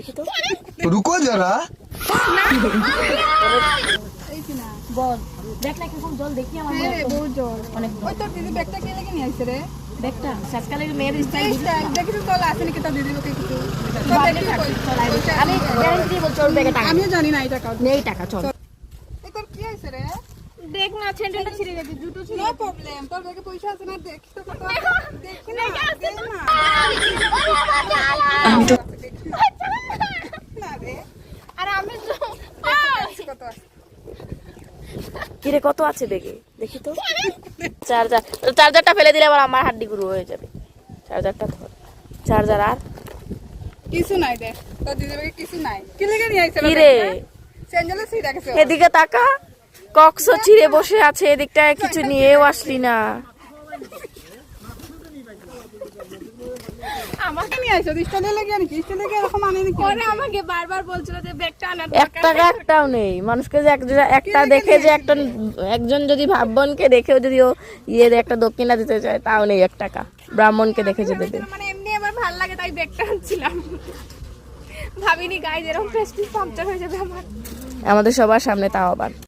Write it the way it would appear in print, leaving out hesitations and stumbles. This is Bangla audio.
দেখি তো। रुको जरा বল দেখ না কিরকম জল দেখি আমার হ্যাঁ রে, বহুত জল। অনেক ওই তোর দিদি ব্যাগটা কে লেগে নিয়ে আসছে রে? দেখটা সাজকালে মেয়ের স্টাইল এই স্টাইল দেখি তো তোর আছে নাকি তোর দিদির ওকে কিছু? তোর দেখি কই? আমি গ্যারান্টি দিয়ে বলছি ওর ব্যাগে টাকা আমিও জানি না এটা কাউকে। নেই টাকা চল এই তোর কি হয়েছে রে? দেখ না স্যান্ডেলটা ছিঁড়ে গেছে, জুতো ছিঁড়ে নো প্রবলেম, তোর ব্যাগে পয়সা আছে না? দেখি তো কত আছে। দেখি না, দে না। না রে, আর আমি তো কত আছে? কিরে কত আছে ব্যাগে দেখি তো। চার্জারটা ফেলে দিলে আবার আমার হাড্ডি গুঁড়ো হয়ে যাবে। চার্জারটা ধর, চার্জার আর কিছু নাই রে, তোর দিদির ব্যাগে কিছু নাই। কি লেগে নিয়ে আসছে? কিরে স্যান্ডেলে ছিঁড়ে গেছে। এদিকে তাকা, কক্স চিড়ে বসে আছে, এদিকটায় কিছু নিয়েও আসলি না। আমাকে নিয়ে আসছো স্টাইলে লেগে নাকি? স্টাইলে লেগে এরকম আনে নাকি? পরে আমাকে বারবার বলছিল যে ব্যাগটা আনার এক টাকা একটাও নেই। মানুষকে যে একটা দেখে যে একজন যদি ভাববনকে দেখেও যদি ও একটা দক্ষিণা দিতে চায় তাও নেই 1 টাকা। ব্রাহ্মণকে দেখে যে দেবে। মানে এমনি আমার ভালো লাগে তাই ব্যাগটা আনছিলাম। ভাবিনি গাইজ এরকম প্রেস্টিজ পাংচার হয়ে যাবে আমার। আমাদের সবার সামনে তাও আবার।